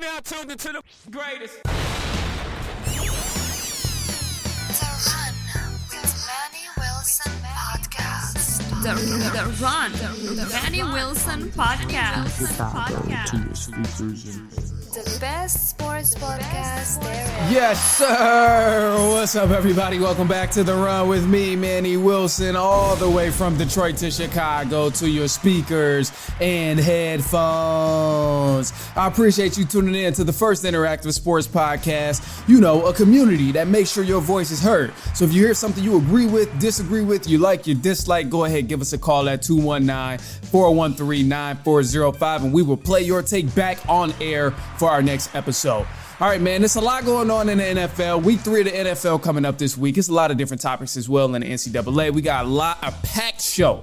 Now tuned into the greatest. The Run with Manny Wilson podcast. The Run, the Manny Wilson podcast. The best sports podcast there is. Yes, sir. What's up, everybody? Welcome back to The Run with me, Manny Wilson, all the way from Detroit to Chicago to your speakers and headphones. I appreciate you tuning in to the first interactive sports podcast. You know, a community that makes sure your voice is heard. So if you hear something you agree with, disagree with, you like, you dislike, go ahead, give us a call at 219-413-9405, and we will play your take back on air for our next episode. All right, man, there's a lot going on in the NFL. Week 3 of the NFL coming up this week. It's a lot of different topics as well in the NCAA. We got a packed show.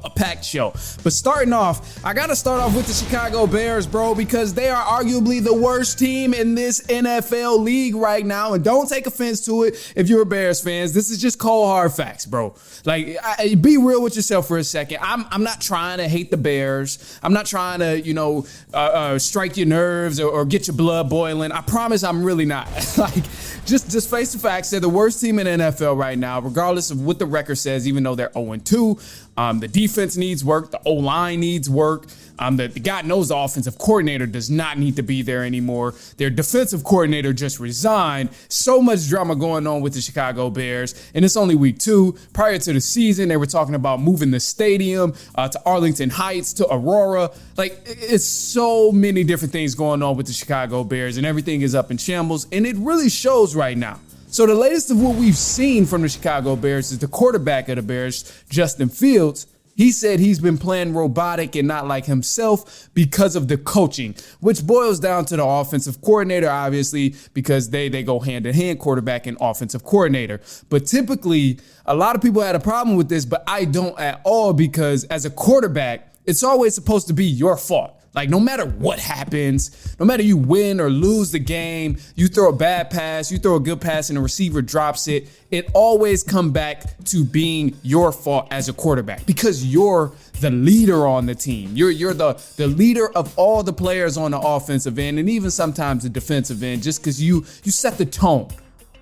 But starting off, I got to start off with the Chicago Bears, bro, because they are arguably the worst team in this NFL league right now. And don't take offense to it if you're a Bears fans. This is just cold hard facts, bro. Like, be real with yourself for a second. I'm not trying to hate the Bears. I'm not trying to, strike your nerves or get your blood boiling. I promise I'm really not. Like, just face the facts. They're the worst team in the NFL right now, regardless of what the record says, even though they're 0-2. The defense needs work. The O-line needs work. The God knows the offensive coordinator does not need to be there anymore. Their defensive coordinator just resigned. So much drama going on with the Chicago Bears. And it's only week 2. Prior to the season, they were talking about moving the stadium to Arlington Heights, to Aurora. Like, it's so many different things going on with the Chicago Bears, and everything is up in shambles. And it really shows right now. So the latest of what we've seen from the Chicago Bears is the quarterback of the Bears, Justin Fields. He said he's been playing robotic and not like himself because of the coaching, which boils down to the offensive coordinator, obviously, because they go hand in hand, quarterback and offensive coordinator. But typically, a lot of people had a problem with this, but I don't at all, because as a quarterback, it's always supposed to be your fault. Like, no matter what happens, no matter you win or lose the game, you throw a bad pass, you throw a good pass and the receiver drops it, it always comes back to being your fault as a quarterback, because you're the leader on the team. You're the leader of all the players on the offensive end, and even sometimes the defensive end, just because you set the tone.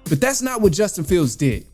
But that's not what Justin Fields did.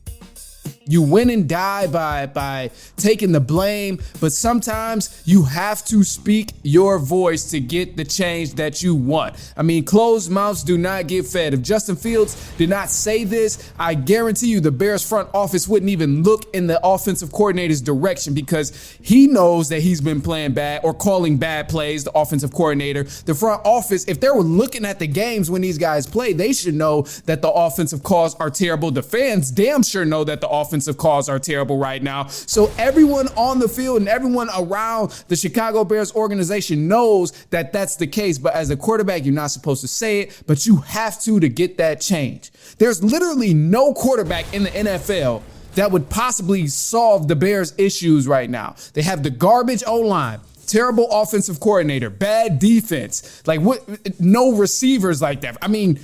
You win and die by taking the blame, but sometimes you have to speak your voice to get the change that you want. I mean, closed mouths do not get fed. If Justin Fields did not say this, I guarantee you the Bears front office wouldn't even look in the offensive coordinator's direction, because he knows that he's been playing bad or calling bad plays, the offensive coordinator. The front office, if they were looking at the games when these guys play, they should know that the offensive calls are terrible. The fans damn sure know that the offensive calls are terrible right now. So everyone on the field and everyone around the Chicago Bears organization knows that that's the case. But as a quarterback, you're not supposed to say it, but you have to get that change. There's literally no quarterback in the NFL that would possibly solve the Bears' issues right now. They have the garbage O-line, terrible offensive coordinator, bad defense, like what? No receivers like that. I mean,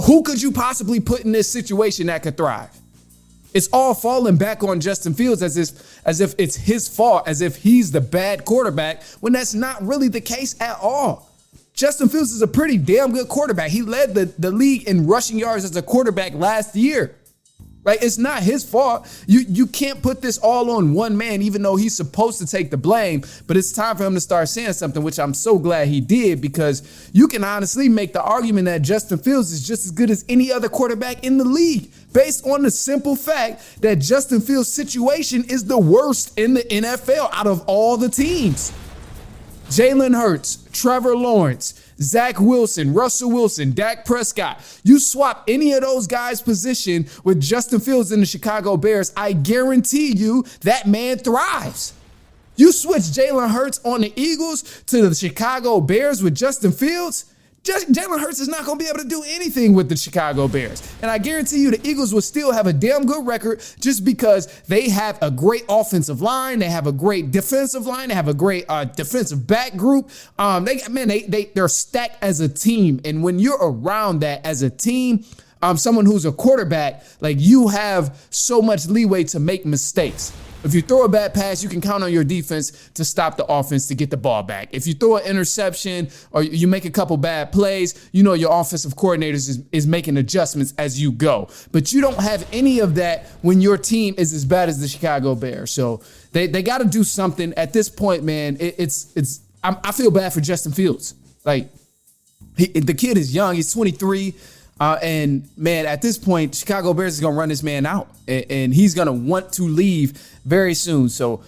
who could you possibly put in this situation that could thrive? It's all falling back on Justin Fields as if it's his fault, as if he's the bad quarterback, when that's not really the case at all. Justin Fields is a pretty damn good quarterback. He led the league in rushing yards as a quarterback last year. Right? It's not his fault. You can't put this all on one man, even though he's supposed to take the blame. But it's time for him to start saying something, which I'm so glad he did, because you can honestly make the argument that Justin Fields is just as good as any other quarterback in the league, based on the simple fact that Justin Fields' situation is the worst in the NFL out of all the teams. Jalen Hurts, Trevor Lawrence, Zach Wilson, Russell Wilson, Dak Prescott. You swap any of those guys' position with Justin Fields in the Chicago Bears, I guarantee you that man thrives. You switch Jalen Hurts on the Eagles to the Chicago Bears with Justin Fields, Jalen Hurts is not going to be able to do anything with the Chicago Bears. And I guarantee you the Eagles will still have a damn good record, just because they have a great offensive line. They have a great defensive line. They have a great defensive back group. They're stacked as a team. And when you're around that as a team, someone who's a quarterback, like, you have so much leeway to make mistakes. If you throw a bad pass, you can count on your defense to stop the offense to get the ball back. If you throw an interception or you make a couple bad plays, you know your offensive coordinators is making adjustments as you go. But you don't have any of that when your team is as bad as the Chicago Bears. So they got to do something at this point, man. I feel bad for Justin Fields. Like, the kid is young. He's 23. And, man, at this point, Chicago Bears is going to run this man out. And he's going to want to leave very soon. So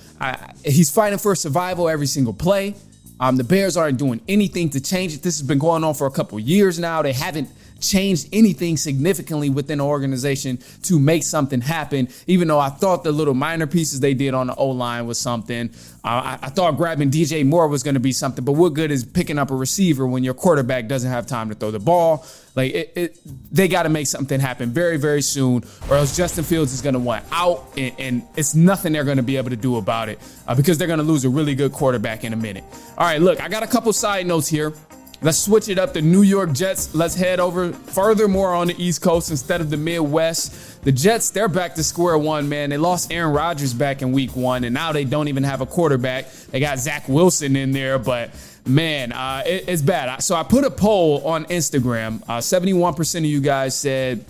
he's fighting for survival every single play. The Bears aren't doing anything to change it. This has been going on for a couple years now. They haven't changed anything significantly within the organization to make something happen, even though I thought the little minor pieces they did on the O-line was something. I thought grabbing DJ Moore was going to be something, but what good is picking up a receiver when your quarterback doesn't have time to throw the ball? Like, they got to make something happen very, very soon, or else Justin Fields is going to want out, and it's nothing they're going to be able to do about it because they're going to lose a really good quarterback in a minute. All right, look, I got a couple side notes here. Let's switch it up. The New York Jets. Let's head over furthermore on the East Coast instead of the Midwest. The Jets, they're back to square one, man. They lost Aaron Rodgers back in week 1, and now they don't even have a quarterback. They got Zach Wilson in there, but man, it's bad. So I put a poll on Instagram. 71% of you guys said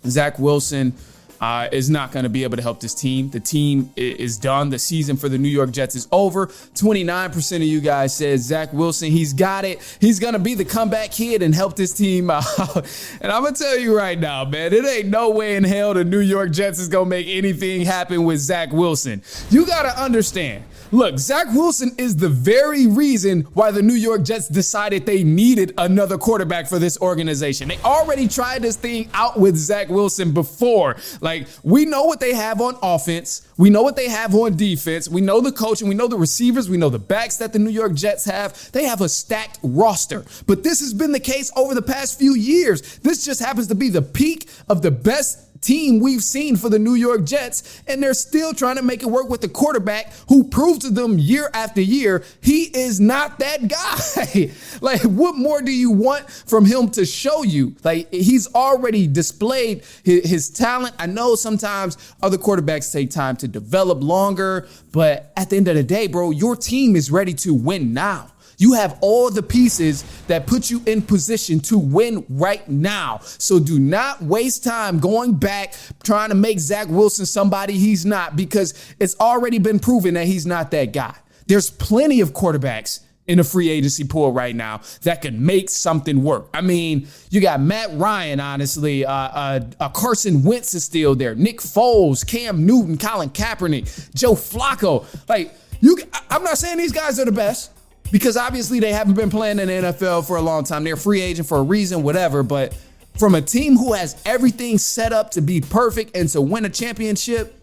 Zach Wilson is not going to be able to help this team. The team is done. The season for the New York Jets is over. 29% of you guys said Zach Wilson, he's got it. He's going to be the comeback kid and help this team out. And I'm going to tell you right now, man, it ain't no way in hell the New York Jets is going to make anything happen with Zach Wilson. You got to understand. Look, Zach Wilson is the very reason why the New York Jets decided they needed another quarterback for this organization. They already tried this thing out with Zach Wilson before. Like, we know what they have on offense. We know what they have on defense. We know the coach and we know the receivers. We know the backs that the New York Jets have. They have a stacked roster. But this has been the case over the past few years. This just happens to be the peak of the best team we've seen for the New York Jets, and they're still trying to make it work with the quarterback who proved to them year after year he is not that guy. Like, what more do you want from him to show you? Like, he's already displayed his talent. I know sometimes other quarterbacks take time to develop longer, but at the end of the day, bro, your team is ready to win now. You have all the pieces that put you in position to win right now. So do not waste time going back trying to make Zach Wilson somebody he's not, because it's already been proven that he's not that guy. There's plenty of quarterbacks in the free agency pool right now that can make something work. I mean, you got Matt Ryan, honestly. Carson Wentz is still there. Nick Foles, Cam Newton, Colin Kaepernick, Joe Flacco. Like, I'm not saying these guys are the best, because obviously they haven't been playing in the NFL for a long time. They're a free agent for a reason, whatever. But from a team who has everything set up to be perfect and to win a championship,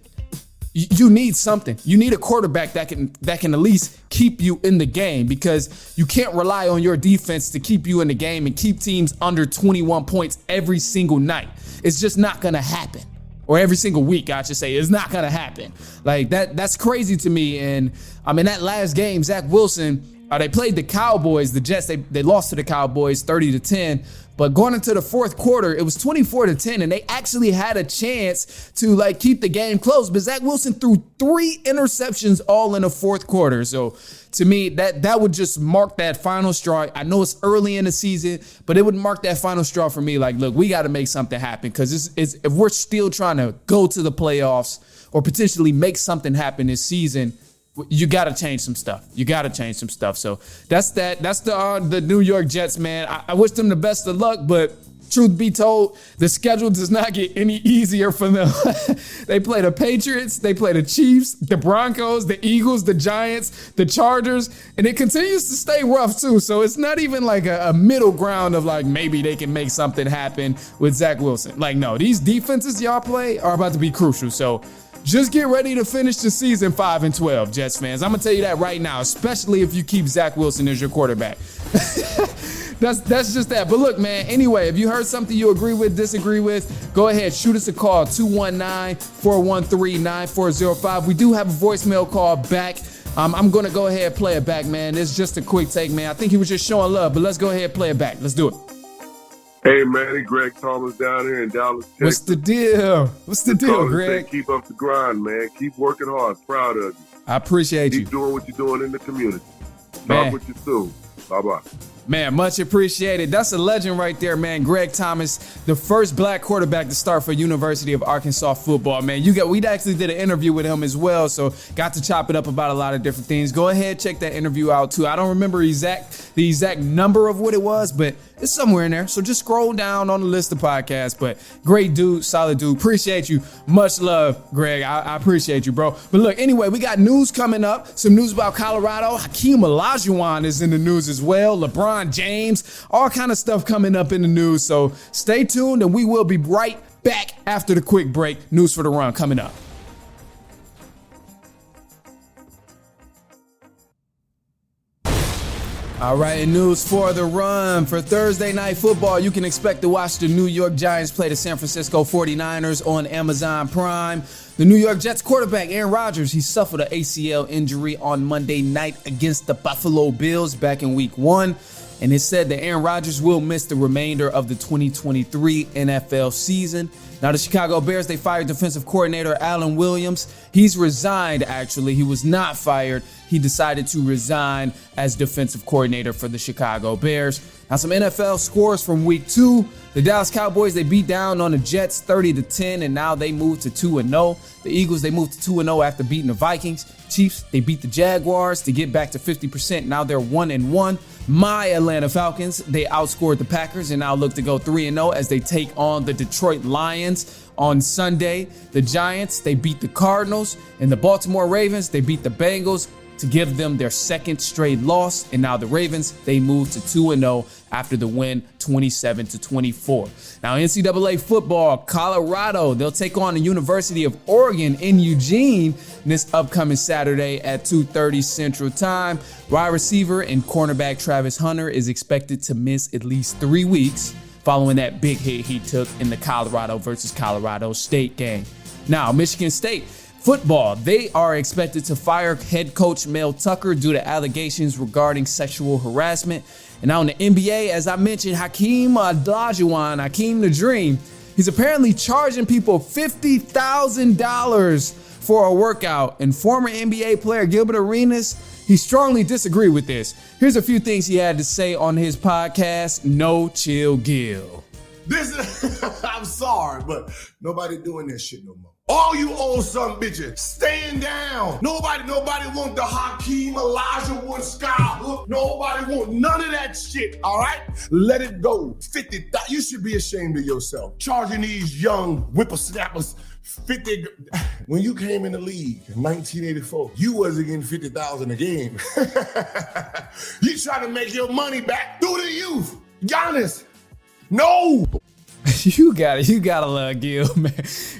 you need something. You need a quarterback that can at least keep you in the game, because you can't rely on your defense to keep you in the game and keep teams under 21 points every single night. It's just not going to happen. Or every single week, I should say. It's not going to happen. Like, that's crazy to me. And I mean, that last game, Zach Wilson, they played the Cowboys, the Jets. They lost to the Cowboys 30-10. But going into the fourth quarter, it was 24-10, and they actually had a chance to like keep the game close. But Zach Wilson threw 3 interceptions all in the fourth quarter. So to me, that would just mark that final straw. I know it's early in the season, but it would mark that final straw for me. Like, look, we got to make something happen, because if we're still trying to go to the playoffs or potentially make something happen this season, you got to change some stuff. You got to change some stuff. So that's that. That's the New York Jets, man. I wish them the best of luck, but truth be told, the schedule does not get any easier for them. They play the Patriots, they play the Chiefs, the Broncos, the Eagles, the Giants, the Chargers, and it continues to stay rough too. So it's not even like a middle ground of like maybe they can make something happen with Zach Wilson. Like, no, these defenses y'all play are about to be crucial. So just get ready to finish the season 5-12, Jets fans. I'm going to tell you that right now, especially if you keep Zach Wilson as your quarterback. That's just that. But look, man, anyway, if you heard something you agree with, disagree with, go ahead, shoot us a call, 219-413-9405. We do have a voicemail call back. I'm going to go ahead and play it back, man. It's just a quick take, man. I think he was just showing love, but let's go ahead and play it back. Let's do it. Hey, Manny, Greg Thomas down here in Dallas, Texas. What's the deal? What's the deal, Greg? Keep up the grind, man. Keep working hard. Proud of you. I appreciate you. Keep doing what you're doing in the community. Man. Talk with you soon. Bye-bye. Man, much appreciated. That's a legend right there, man. Greg Thomas, the first black quarterback to start for University of Arkansas football, man. We actually did an interview with him as well, so got to chop it up about a lot of different things. Go ahead, check that interview out too. I don't remember the exact number of what it was, but it's somewhere in there. So just scroll down on the list of podcasts. But great dude, solid dude. Appreciate you. Much love, Greg. I appreciate you, bro. But look, anyway, we got news coming up. Some news about Colorado. Hakeem Olajuwon is in the news as well. LeBron James, all kind of stuff coming up in the news. So stay tuned, and we will be right back after the quick break. News for the Run coming up. All right, and news for the Run. For Thursday Night Football, you can expect to watch the New York Giants play the San Francisco 49ers on Amazon Prime. The New York Jets quarterback, Aaron Rodgers, he suffered an ACL injury on Monday night against the Buffalo Bills back in Week 1. And it said that Aaron Rodgers will miss the remainder of the 2023 NFL season. Now, the Chicago Bears, they fired defensive coordinator Alan Williams. He's resigned, actually. He was not fired. He decided to resign as defensive coordinator for the Chicago Bears. Now, some NFL scores from Week 2. The Dallas Cowboys, they beat down on the Jets 30-10, and now they moved to 2-0. The Eagles, they moved to 2-0 after beating the Vikings. Chiefs, they beat the Jaguars to get back to 50%. Now they're 1-1. My Atlanta Falcons, they outscored the Packers and now look to go 3-0 as they take on the Detroit Lions on Sunday. The Giants, they beat the Cardinals, and the Baltimore Ravens, they beat the Bengals to give them their second straight loss. And now the Ravens, they move to 2-0 after the win 27-24. Now, NCAA football, Colorado, they'll take on the University of Oregon in Eugene this upcoming Saturday at 2:30 Central Time. Wide receiver and cornerback Travis Hunter is expected to miss at least 3 weeks following that big hit he took in the Colorado versus Colorado State game. Now, Michigan State football, they are expected to fire head coach Mel Tucker due to allegations regarding sexual harassment. And now in the NBA, as I mentioned, Hakeem Olajuwon, Hakeem the Dream, he's apparently charging people $50,000 for a workout. And former NBA player Gilbert Arenas, he strongly disagreed with this. Here's a few things he had to say on his podcast, No Chill Gil. I'm sorry, but nobody doing that shit no more. All you old son bitches, staying down. Nobody want the Hakeem Olajuwon sky look. Nobody want none of that shit, all right? Let it go. 50,000. You should be ashamed of yourself. Charging these young whippersnappers 50. When you came in the league in 1984, you wasn't getting 50,000 a game. You trying to make your money back through the youth. Giannis, no. You gotta love Gil, man.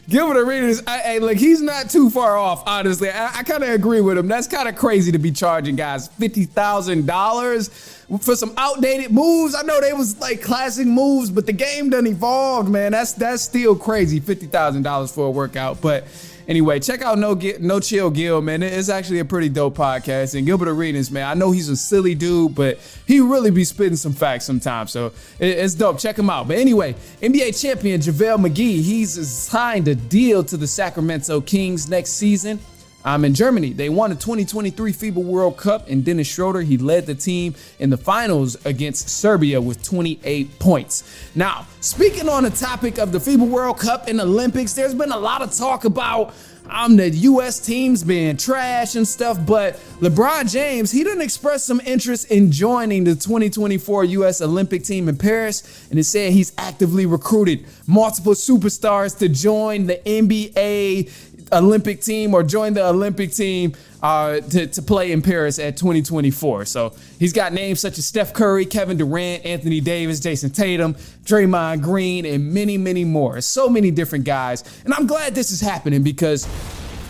Gilbert Arenas, look, he's not too far off, honestly. I kind of agree with him. That's kind of crazy to be charging guys $50,000 for some outdated moves. I know they was like classic moves, but the game done evolved, man. That's still crazy, $50,000 for a workout. But anyway, check out No Chill Gil, man. It's actually a pretty dope podcast. And Gilbert Arenas, man, I know he's a silly dude, but he really be spitting some facts sometimes. So it's dope. Check him out. But anyway, NBA champion JaVale McGee, he's signed a deal to the Sacramento Kings next season. In Germany, they won the 2023 FIBA World Cup, and Dennis Schroeder, he led the team in the finals against Serbia with 28 points. Now, speaking on the topic of the FIBA World Cup and Olympics, there's been a lot of talk about the U.S. teams being trash and stuff, but LeBron James, he didn't express some interest in joining the 2024 U.S. Olympic team in Paris, and it said he's actively recruited multiple superstars to join the NBA Olympic team or join the Olympic team to play in Paris at 2024. So he's got names such as Steph Curry, Kevin Durant, Anthony Davis, Jason Tatum, Draymond Green, and many, many more. So many different guys. And I'm glad this is happening because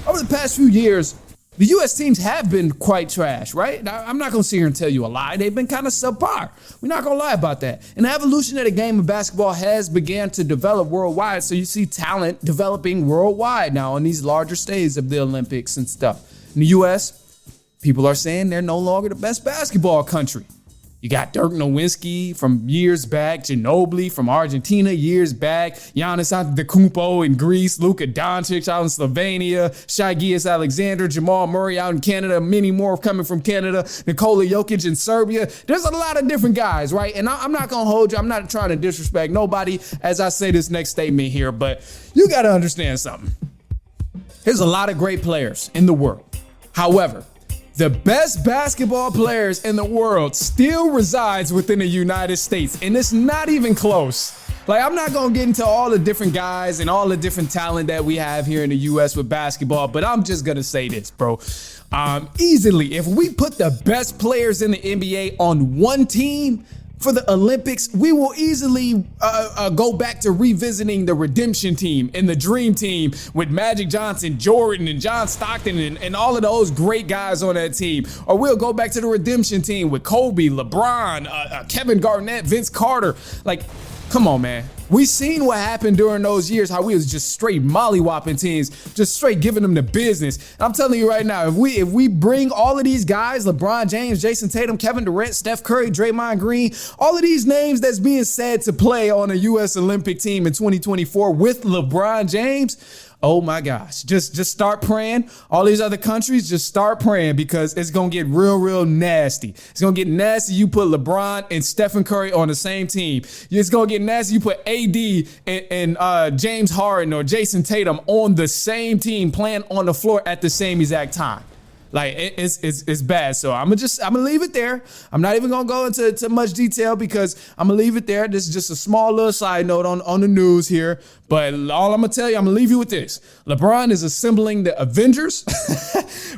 over the past few years, the U.S. teams have been quite trash, right? Now, I'm not going to sit here and tell you a lie. They've been kind of subpar. We're not going to lie about that. And the evolution of the game of basketball has began to develop worldwide. So you see talent developing worldwide now on these larger stages of the Olympics and stuff. In the U.S., people are saying they're no longer the best basketball country. You got Dirk Nowitzki from years back, Ginobili from Argentina years back, Giannis Antetokounmpo in Greece, Luka Doncic out in Slovenia, Shai Gilgeous-Alexander, Jamal Murray out in Canada, many more coming from Canada, Nikola Jokic in Serbia. There's a lot of different guys, right? And I'm not going to hold you. I'm not trying to disrespect nobody as I say this next statement here, but you got to understand something. There's a lot of great players in the world. However, the best basketball players in the world still resides within the United States, and it's not even close. Like, I'm not going to get into all the different guys and all the different talent that we have here in the U.S. with basketball, but I'm just going to say this, bro. Easily, if we put the best players in the NBA on one team for the Olympics, we will easily go back to revisiting the redemption team and the dream team with Magic Johnson, Jordan, and John Stockton, and all of those great guys on that team. Or we'll go back to the redemption team with Kobe, LeBron, Kevin Garnett, Vince Carter. Like, come on, man. We seen what happened during those years, how we was just straight mollywopping teams, just straight giving them the business. And I'm telling you right now, if we bring all of these guys, LeBron James, Jason Tatum, Kevin Durant, Steph Curry, Draymond Green, all of these names that's being said to play on a U.S. Olympic team in 2024 with LeBron James, oh my gosh, just start praying. All these other countries, just start praying, because it's going to get real nasty. It's going to get nasty. You put LeBron and Stephen Curry on the same team. It's going to get nasty. You put AD and James Harden or Jason Tatum on the same team playing on the floor at the same exact time. Like, it's bad. So I'm gonna leave it there. I'm not even gonna go into much detail because I'm gonna leave it there. This is just a small little side note on the news here. But all I'm gonna tell you, I'm gonna leave you with this. LeBron is assembling the Avengers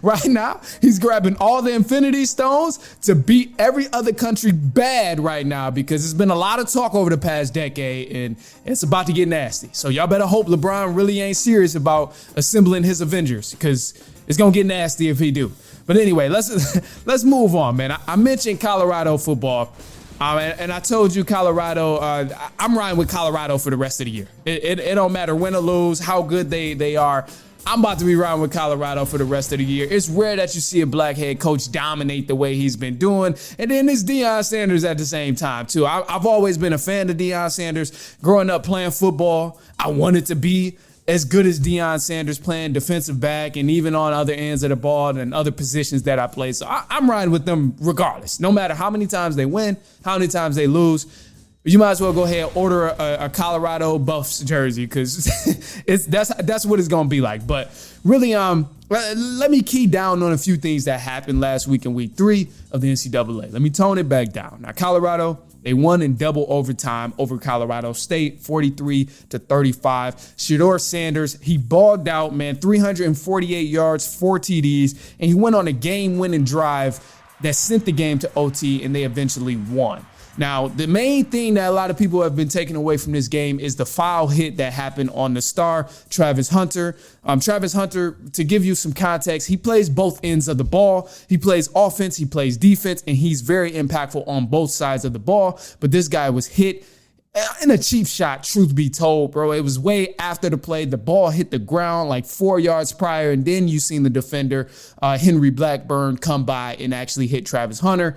right now. He's grabbing all the Infinity Stones to beat every other country bad right now, because there's been a lot of talk over the past decade and it's about to get nasty. So y'all better hope LeBron really ain't serious about assembling his Avengers, because it's gonna get nasty if he do. But anyway, let's move on, man. I mentioned Colorado football, and I told you Colorado. I'm riding with Colorado for the rest of the year. It don't matter win or lose, how good they are. I'm about to be riding with Colorado for the rest of the year. It's rare that you see a black head coach dominate the way he's been doing. And then it's Deion Sanders at the same time, too. I've always been a fan of Deion Sanders. Growing up playing football, I wanted to be as good as Deion Sanders playing defensive back and even on other ends of the ball and other positions that I play. So I'm riding with them regardless. No matter how many times they win, how many times they lose, you might as well go ahead and order a Colorado Buffs jersey, because that's what it's going to be like. But really, let me key down on a few things that happened last week in week 3 of the NCAA. Let me tone it back down. Now, Colorado, they won in double overtime over Colorado State, 43-35. Shedeur Sanders, he balled out, man, 348 yards, 4 TDs, and he went on a game-winning drive that sent the game to OT, and they eventually won. Now, the main thing that a lot of people have been taking away from this game is the foul hit that happened on the star, Travis Hunter. Travis Hunter, to give you some context, he plays both ends of the ball. He plays offense, he plays defense, and he's very impactful on both sides of the ball. But this guy was hit in a cheap shot, truth be told, bro. It was way after the play. The ball hit the ground like 4 yards prior, and then you seen the defender, Henry Blackburn, come by and actually hit Travis Hunter.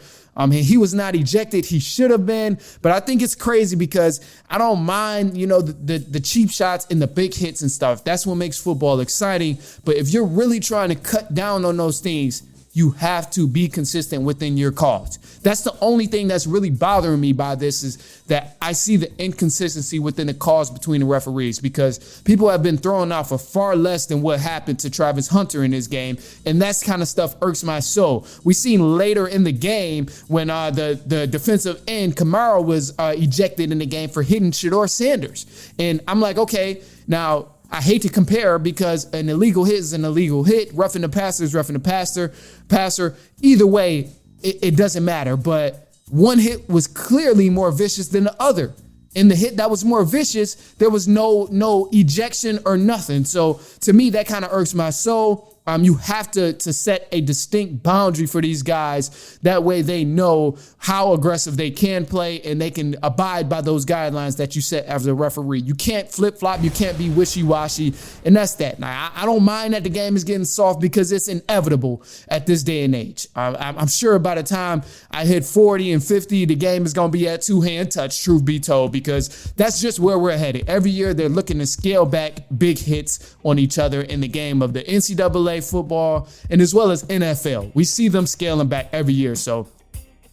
He was not ejected. He should have been, but I think it's crazy because I don't mind, the cheap shots and the big hits and stuff. That's what makes football exciting. But if you're really trying to cut down on those things, you have to be consistent within your calls. That's the only thing that's really bothering me by this, is that I see the inconsistency within the calls between the referees, because people have been thrown out for far less than what happened to Travis Hunter in this game. And that's kind of stuff irks my soul. We seen later in the game when the defensive end, Kamara, was ejected in the game for hitting Shedeur Sanders. And I'm like, okay, now I hate to compare, because an illegal hit is an illegal hit. Roughing the passer is roughing the passer. Either way, it doesn't matter. But one hit was clearly more vicious than the other. In the hit that was more vicious, there was no ejection or nothing. So to me, that kind of irks my soul. You have to set a distinct boundary for these guys. That way they know how aggressive they can play and they can abide by those guidelines that you set as a referee. You can't flip-flop. You can't be wishy-washy. And that's that. Now, I don't mind that the game is getting soft because it's inevitable at this day and age. I'm sure by the time I hit 40 and 50, the game is going to be at two-hand touch, truth be told, because that's just where we're headed. Every year they're looking to scale back big hits on each other in the game of the NCAA football and as well as NFL. We see them scaling back every year, so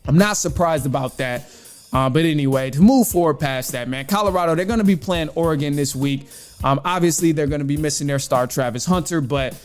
I'm not surprised about that. But anyway, to move forward past that, man, Colorado, they're going to be playing Oregon this week. Obviously, they're going to be missing their star Travis Hunter, but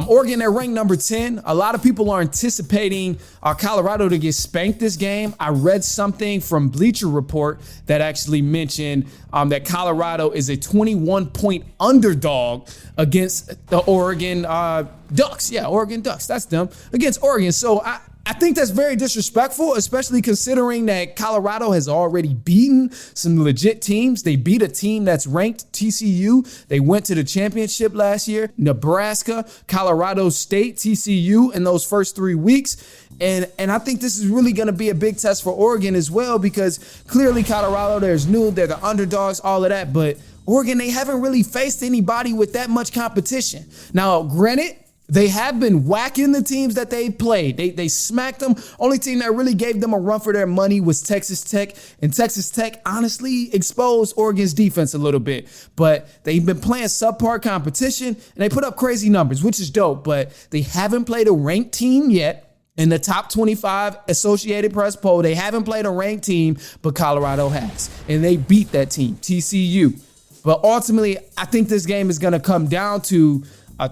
Oregon, they're ranked number 10. A lot of people are anticipating Colorado to get spanked this game. I read something from Bleacher Report that actually mentioned that Colorado is a 21-point underdog against the Oregon Ducks. Yeah, Oregon Ducks. That's them. Against Oregon. So I think that's very disrespectful, especially considering that Colorado has already beaten some legit teams. They beat a team that's ranked, TCU. They went to the championship last year. Nebraska, Colorado State, TCU in those first 3 weeks. And I think this is really going to be a big test for Oregon as well, because clearly Colorado, they're the underdogs, all of that. But Oregon, they haven't really faced anybody with that much competition. Now, granted, they have been whacking the teams that they played. They smacked them. Only team that really gave them a run for their money was Texas Tech. And Texas Tech honestly exposed Oregon's defense a little bit. But they've been playing subpar competition, and they put up crazy numbers, which is dope. But they haven't played a ranked team yet. In the top 25 Associated Press poll, they haven't played a ranked team, but Colorado has. And they beat that team, TCU. But ultimately, I think this game is going to come down to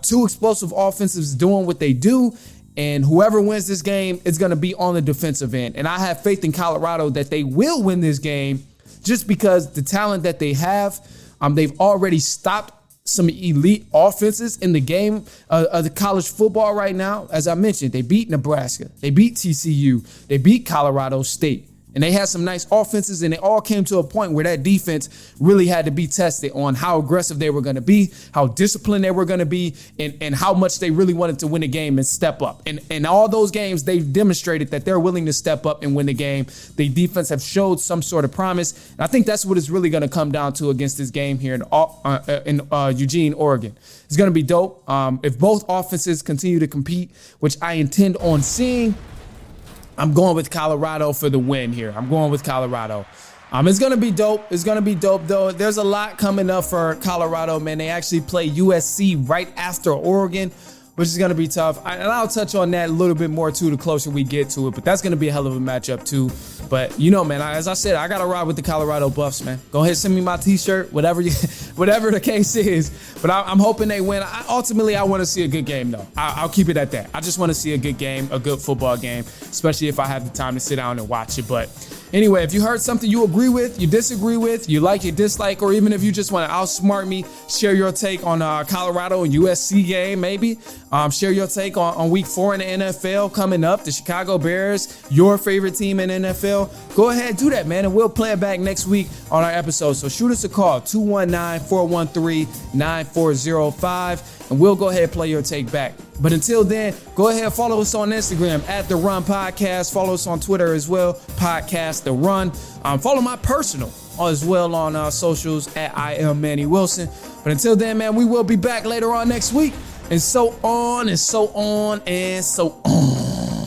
two explosive offensives doing what they do, and whoever wins this game is going to be on the defensive end. And I have faith in Colorado that they will win this game just because the talent that they have, they've already stopped some elite offenses in the game of the college football right now. As I mentioned, they beat Nebraska, they beat TCU, they beat Colorado State. And they had some nice offenses, and it all came to a point where that defense really had to be tested on how aggressive they were going to be, how disciplined they were going to be, and how much they really wanted to win the game and step up. And all those games, they've demonstrated that they're willing to step up and win the game. The defense have showed some sort of promise. And I think that's what it's really going to come down to against this game here in Eugene, Oregon. It's going to be dope. If both offenses continue to compete, which I intend on seeing, I'm going with Colorado for the win here. I'm going with Colorado. It's going to be dope. It's going to be dope, though. There's a lot coming up for Colorado, man. They actually play USC right after Oregon, which is going to be tough. And I'll touch on that a little bit more, too, the closer we get to it. But that's going to be a hell of a matchup, too. But, you know, man, as I said, I got to ride with the Colorado Buffs, man. Go ahead, send me my T-shirt, whatever the case is. But I'm hoping they win. Ultimately, I want to see a good game, though. I'll keep it at that. I just want to see a good game, a good football game, especially if I have the time to sit down and watch it. But anyway, if you heard something you agree with, you disagree with, you like, you dislike, or even if you just want to outsmart me, share your take on Colorado and USC game, maybe. Share your take on week 4 in the NFL coming up, the Chicago Bears, your favorite team in NFL. Go ahead, do that, man, and we'll play it back next week on our episode. So shoot us a call, 219-413-9405, and we'll go ahead and play your take back. But until then, go ahead and follow us on Instagram at The Run Podcast. Follow us on Twitter as well, Podcast The Run. Follow my personal as well on socials at I am Manny Wilson. But until then, man, we will be back later on next week. And so on and so on and so on.